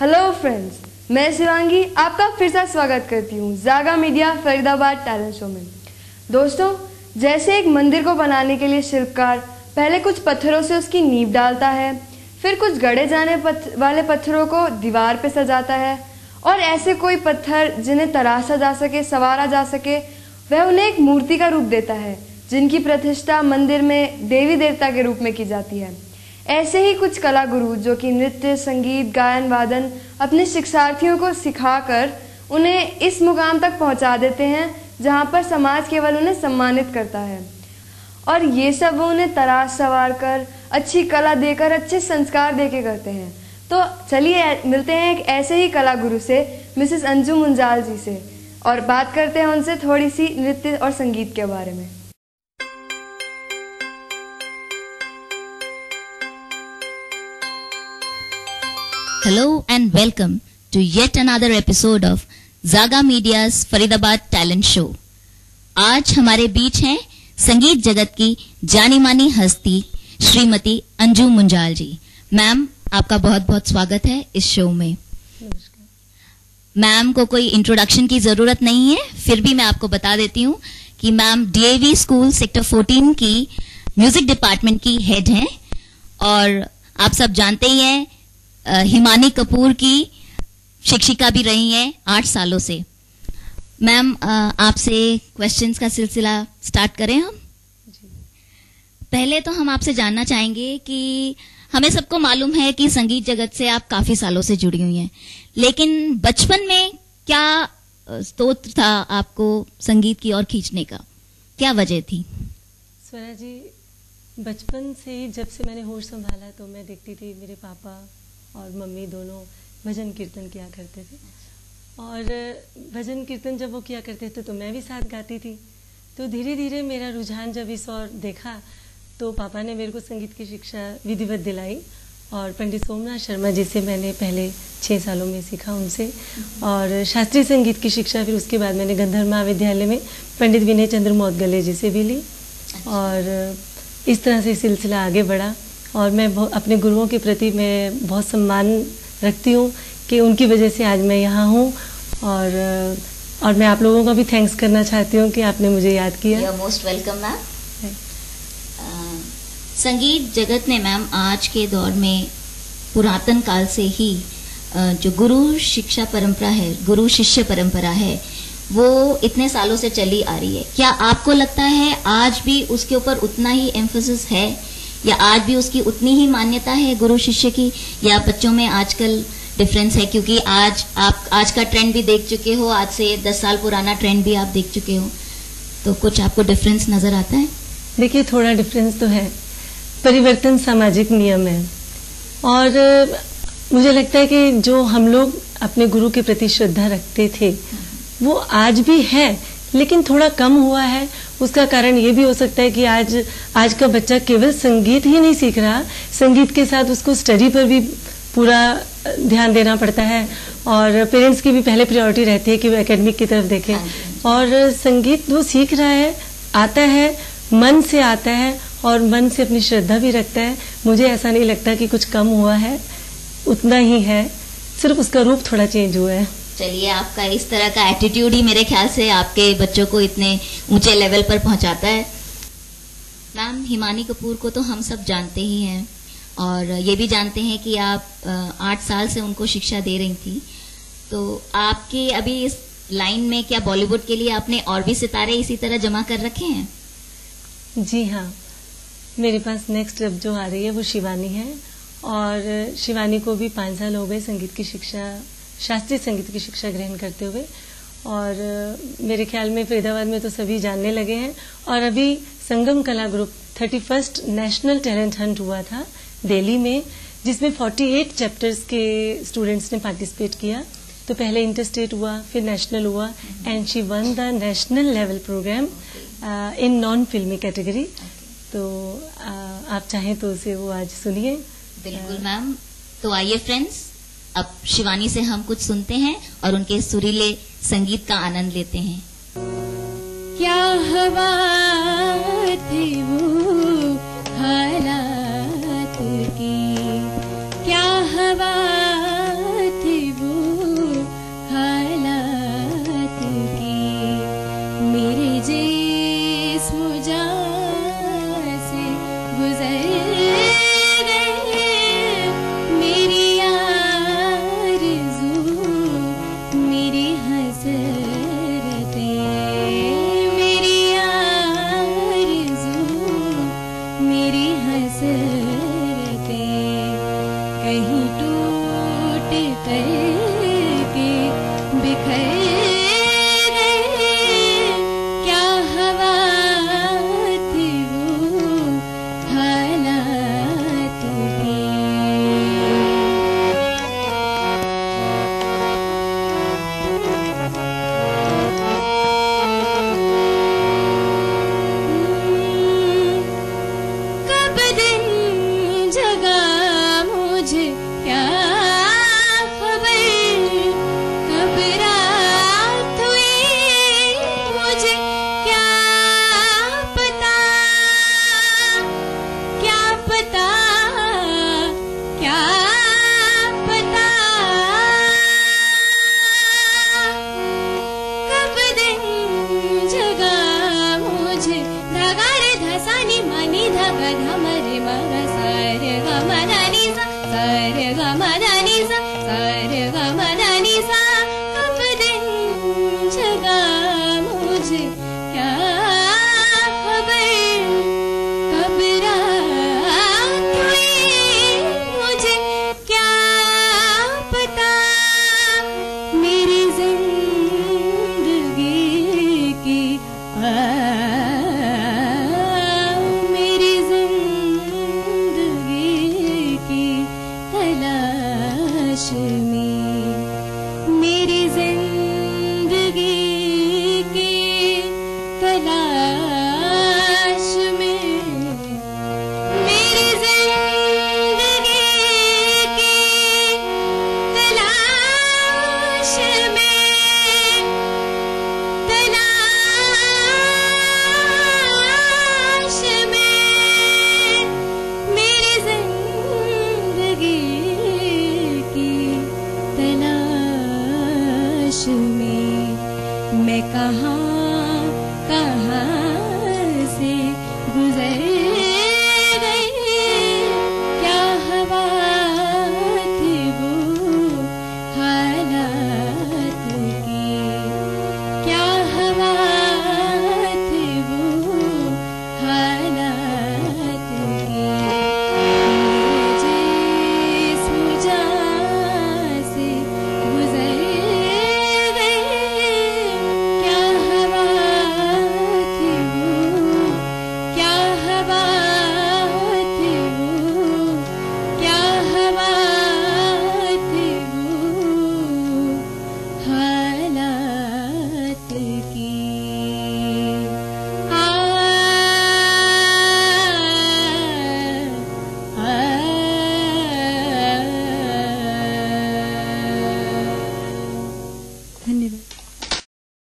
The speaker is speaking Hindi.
हेलो फ्रेंड्स, मैं शिवांगी आपका फिर से स्वागत करती हूँ जागा मीडिया फरीदाबाद टैलेंट शो में। दोस्तों, जैसे एक मंदिर को बनाने के लिए शिल्पकार पहले कुछ पत्थरों से उसकी नींव डालता है, फिर कुछ गढ़े जाने वाले पत्थरों को दीवार पे सजाता है और ऐसे कोई पत्थर जिन्हें तराशा जा सके, संवारा जा सके, वह उन्हें एक मूर्ति का रूप देता है जिनकी प्रतिष्ठा मंदिर में देवी देवता के रूप में की जाती है। ऐसे ही कुछ कला गुरु जो कि नृत्य, संगीत, गायन, वादन अपने शिक्षार्थियों को सिखाकर उन्हें इस मुकाम तक पहुंचा देते हैं जहां पर समाज केवल उन्हें सम्मानित करता है। और ये सब वो उन्हें तराश संवार कर, अच्छी कला देकर, अच्छे संस्कार देके करते हैं। तो चलिए मिलते हैं एक ऐसे ही कला गुरु से, मिसेस अंजू मुंजाल जी से, और बात करते हैं उनसे थोड़ी सी नृत्य और संगीत के बारे में। Hello and welcome to yet another episode of Zaga Media's Faridabad Talent Show. आज हमारे बीच हैं संगीत जगत की जानी मानी हस्ती श्रीमती अंजू मुंजाल जी। मैम, आपका बहुत बहुत स्वागत है इस शो में। मैम को कोई इंट्रोडक्शन की जरूरत नहीं है, फिर भी मैं आपको बता देती हूँ कि मैम DAV स्कूल सेक्टर 14 की म्यूजिक डिपार्टमेंट की हेड हैं और आप सब जानते ही हैं हिमानी कपूर की शिक्षिका भी रही हैं 8 सालों से। मैम, आपसे क्वेश्चंस का सिलसिला स्टार्ट करें हम। पहले तो हम आपसे जानना चाहेंगे कि हमें सबको मालूम है कि संगीत जगत से आप काफी सालों से जुड़ी हुई हैं, लेकिन बचपन में क्या स्तोत्र था आपको संगीत की ओर खींचने का, क्या वजह थी? स्वरा जी, बचपन से ही जब से मैंने होश संभाला तो मैं देखती थी मेरे पापा और मम्मी दोनों भजन कीर्तन किया करते थे, और भजन कीर्तन जब वो किया करते थे तो मैं भी साथ गाती थी। तो धीरे धीरे मेरा रुझान जब इस ओर देखा तो पापा ने मेरे को संगीत की शिक्षा विधिवत दिलाई, और पंडित सोमनाथ शर्मा जी से मैंने पहले 6 सालों में सीखा उनसे, और शास्त्रीय संगीत की शिक्षा फिर उसके बाद मैंने गंधर्व महाविद्यालय में पंडित विनय चंद्र मौदगले जी से भी ली, और इस तरह से सिलसिला आगे बढ़ा। और मैं अपने गुरुओं के प्रति मैं बहुत सम्मान रखती हूँ कि उनकी वजह से आज मैं यहाँ हूँ, और मैं आप लोगों का भी थैंक्स करना चाहती हूँ कि आपने मुझे याद किया। You are most welcome ma'am. संगीत जगत ने मैम आज के दौर में पुरातन काल से ही जो गुरु शिक्षा परंपरा है, गुरु शिष्य परंपरा है, वो इतने सालों से चली आ रही है। क्या आपको लगता है आज भी उसके ऊपर उतना ही एम्फेसिस है, या आज भी उसकी उतनी ही मान्यता है गुरु शिष्य की, या बच्चों में आजकल डिफरेंस है? क्योंकि आज का ट्रेंड भी देख चुके हो, आज से 10 साल पुराना ट्रेंड भी आप देख चुके हो, तो कुछ आपको डिफरेंस नजर आता है? देखिए, थोड़ा डिफरेंस तो है। परिवर्तन सामाजिक नियम है, और मुझे लगता है कि जो हम लोग अपने गुरु के प्रति श्रद्धा रखते थे वो आज भी है, लेकिन थोड़ा कम हुआ है। उसका कारण ये भी हो सकता है कि आज का बच्चा केवल संगीत ही नहीं सीख रहा, संगीत के साथ उसको स्टडी पर भी पूरा ध्यान देना पड़ता है, और पेरेंट्स की भी पहले प्रायोरिटी रहती है कि वो एकेडमिक की तरफ देखें। और संगीत वो सीख रहा है, आता है, मन से आता है, और मन से अपनी श्रद्धा भी रखता है। मुझे ऐसा नहीं लगता कि कुछ कम हुआ है, उतना ही है, सिर्फ उसका रूप थोड़ा चेंज हुआ है। चलिए, आपका इस तरह का एटीट्यूड ही मेरे ख्याल से आपके बच्चों को इतने ऊंचे लेवल पर पहुंचाता है। मैम, हिमानी कपूर को तो हम सब जानते ही हैं, और ये भी जानते हैं कि आप 8 साल से उनको शिक्षा दे रही थी। तो आपके अभी इस लाइन में क्या बॉलीवुड के लिए आपने और भी सितारे इसी तरह जमा कर रखे हैं? जी हाँ, मेरे पास नेक्स्ट अब जो आ रही है वो शिवानी है, और शिवानी को भी 5 साल हो गए संगीत की शिक्षा, शास्त्रीय संगीत की शिक्षा ग्रहण करते हुए, और मेरे ख्याल में फरीदाबाद में तो सभी जानने लगे हैं। और अभी संगम कला group 31st national talent Hunt हुआ था दिल्ली में, जिसमें 48 चैप्टर्स के स्टूडेंट्स ने पार्टिसिपेट किया। तो पहले इंटर स्टेट हुआ, फिर नेशनल हुआ, and she won the national level programme in non filmi category. तो आप चाहें तो उसे वो आज सुनिए। बिल्कुल मैम। तो आइए फ्रेंड्स, अब शिवानी से हम कुछ सुनते हैं और उनके सुरीले संगीत का आनंद लेते हैं। क्या हवा थी वो हालात की, क्या हवा थी हसरतें, मेरी आरज़ू, मेरी हसरतें कहीं टूट करके बिखर गए। क्या हवा थी वो हालातों की। कब दिन जगा मुझे क्या खबर, कब रात हुई मुझे क्या पता, क्या पता, क्या पता। कब दिन जगा मुझे धागा रे धसानी मानी धागा धमरे मगा सारे गा मदानी सा, सारे गा मदानी सा, सारे गा मदानी सा। कब दिन जगा मुझे क्या खबर, कब रात हुई मुझे क्या पता। मेरी जिंदगी की मेरी जिंदगी की तलाश में, मेरी जिंदगी की तलाश में, मेरी जिंदगी की तलाश में, तलाश में, मेरी जिंदगी की तलाश में। मैं कहाँ कहाँ